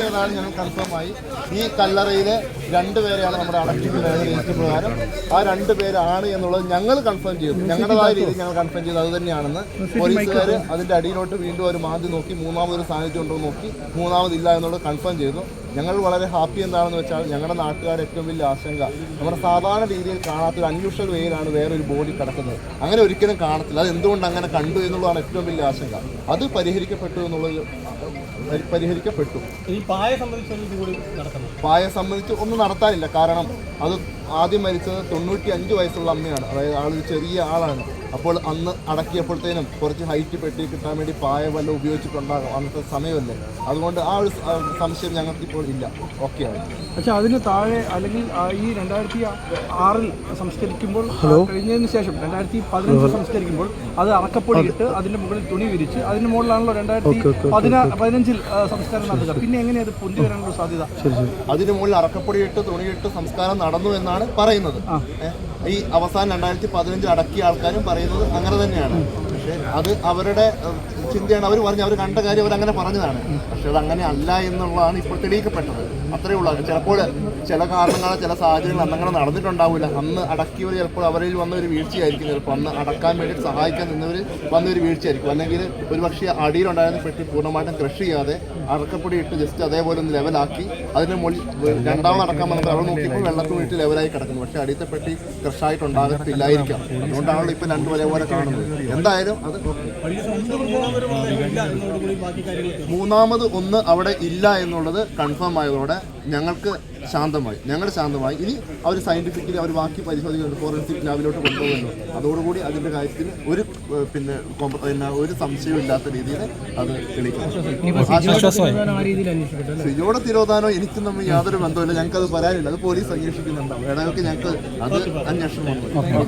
ഏതാണ് ഞങ്ങൾ കൺഫേമായി. ഈ കല്ലറയിലെ 2 പേരെയാണ് നമ്മുടെ അടക്കിക്കുന്ന രജിസ്റ്റർ പ്രകാരം ആ 2 പേരാണ് എന്നുള്ളത് ഞങ്ങൾ കൺഫേം ചെയ്തു. ഞങ്ങളുടേതായ രീതിയിൽ ഞങ്ങൾ കൺഫേം ചെയ്തു അത് തന്നെയാണെന്ന്. പോലീസുകാർ അതിൻ്റെ അടിയിലോട്ട് വീണ്ടും ഒരു മാന്തി നോക്കി, മൂന്നാമതൊരു സാന്നിധ്യം ഉണ്ടോ നോക്കി, മൂന്നാമതില്ല എന്നുള്ളത് കൺഫേം ചെയ്തു. ഞങ്ങൾ വളരെ ഹാപ്പി എന്താണെന്ന് വെച്ചാൽ ഞങ്ങളുടെ നാട്ടുകാരുടെ ഏറ്റവും വലിയ ആശങ്ക നമ്മുടെ സാധാരണ രീതിയിൽ കാണാത്തൊരു അൺയൂഷ്വൽ വേയിലാണ് വേറൊരു ബോഡി കിടക്കുന്നത്. അങ്ങനെ ഒരിക്കലും കാണത്തില്ല. അത് എന്തുകൊണ്ട് അങ്ങനെ കണ്ടു എന്നുള്ളതാണ് ഏറ്റവും വലിയ ആശങ്ക. അത് പരിഹരിക്കപ്പെട്ടു എന്നുള്ളത് പരിഹരിക്കപ്പെട്ടു. ഈ പായ സംബന്ധിച്ച് ഒന്നും നടത്താനില്ല. കാരണം അത് ആദ്യം മരിച്ചത് 95 വയസ്സുള്ള അമ്മയാണ്. അതായത് ആളൊരു ചെറിയ ആളാണ്. അപ്പോൾ അന്ന് അടക്കിയപ്പോഴത്തേനും കുറച്ച് ഹൈറ്റ് പെട്ടി കിട്ടാൻ വേണ്ടി പായ വല്ലതും ഉപയോഗിച്ചിട്ടുണ്ടാകും. അന്നത്തെ സമയമല്ലേ. അതുകൊണ്ട് ആ ഒരു സംശയം ഞങ്ങൾക്കിപ്പോൾ ഇല്ല. ഓക്കെ ആണ്. പക്ഷേ അതിന് താഴെ അല്ലെങ്കിൽ ഈ 2006 സംസ്കരിക്കുമ്പോൾ കഴിഞ്ഞതിന് ശേഷം 2015 സംസ്കരിക്കുമ്പോൾ അത് അറക്കപ്പൊടി ഇട്ട് അതിൻ്റെ മുകളിൽ തുണി വിരിച്ച് അതിന് മുകളിലാണല്ലോ 2015 സംസ്കാരം നടത്തുക. പിന്നെ എങ്ങനെയാണ് അത് പൊന്തി വരാനുള്ള സാധ്യത? അതിന് മുകളിൽ അറക്കപ്പൊടി ഇട്ട് തുണിയിട്ട് സംസ്കാരം നടന്നു എന്നാണ് പറയുന്നത്. ഈ അവസാനം 2015 അടക്കിയ ആൾക്കാരും പറയുന്നത് അങ്ങനെ തന്നെയാണ്. പക്ഷേ അത് അവരുടെ ചിന്തയാണ്. അവർ പറഞ്ഞു, അവർ കണ്ട കാര്യം അവരങ്ങനെ പറഞ്ഞതാണ്. പക്ഷെ അത് അങ്ങനെ അല്ല എന്നുള്ളതാണ് ഇപ്പോൾ തെളിയിക്കപ്പെട്ടത്. അത്രയേ ഉള്ളൂ. ചിലപ്പോൾ ചില കാരണങ്ങളാൽ ചില സാഹചര്യങ്ങൾ അന്നങ്ങനെ നടന്നിട്ടുണ്ടാവില്ല. അന്ന് അടക്കിയവർ ചിലപ്പോൾ അവരിൽ വന്ന ഒരു വീഴ്ചയായിരിക്കും. ചിലപ്പോൾ അന്ന് അടക്കാൻ വേണ്ടി സഹായിക്കാൻ നിന്നവർ വന്നൊരു വീഴ്ചയായിരിക്കും. അല്ലെങ്കിൽ ഒരുപക്ഷെ അടിയിലുണ്ടായിരുന്ന പെട്ടി പൂർണ്ണമായിട്ടും ക്രഷ് ചെയ്യാതെ അടക്കപ്പൊടി ഇട്ട് ജസ്റ്റ് അതേപോലെ ഒന്ന് ലെവലാക്കി അതിന് മുകളിൽ രണ്ടാമത് അടക്കാൻ വന്നപ്പോൾ അവിടെ നോക്കിയപ്പോൾ വെള്ളത്തിൽ വീട്ടിൽ ലെവലായി കിടക്കുന്നു. പക്ഷേ അടിയത്തെ പെട്ടി ക്രഷായിട്ടുണ്ടാകത്തില്ലായിരിക്കാം. അതുകൊണ്ടാണല്ലോ ഇപ്പം 2 ഒരേപോലെ കാണുന്നത്. എന്തായാലും അത് മൂന്നാമത് ഒന്ന് അവിടെ ഇല്ല എന്നുള്ളത് കൺഫേം ആയതോടെ ഞങ്ങൾ ശാന്തമായി. ഇനി അവർ സയന്റിഫിക്കലി അവർ ബാക്കി പരിശോധിക്കുന്നുണ്ട്. ഫോറൻസിക് ലാബിലോട്ട് കൊണ്ടുപോകുന്നു. അതോടുകൂടി അതിൻ്റെ കാര്യത്തിൽ ഒരു സംശയവും ഇല്ലാത്ത രീതിയിൽ അത് തെളിയിക്കും. സിജോയുടെ തിരോധാനോ എനിക്കും നമ്മൾ യാതൊരു ബന്ധമില്ല. ഞങ്ങൾക്കത് പറയാനില്ല. അത് പോലീസ് അന്വേഷിക്കുന്നുണ്ടാവും. വേണമെങ്കിൽ ഞങ്ങൾക്ക് അത് അന്വേഷണം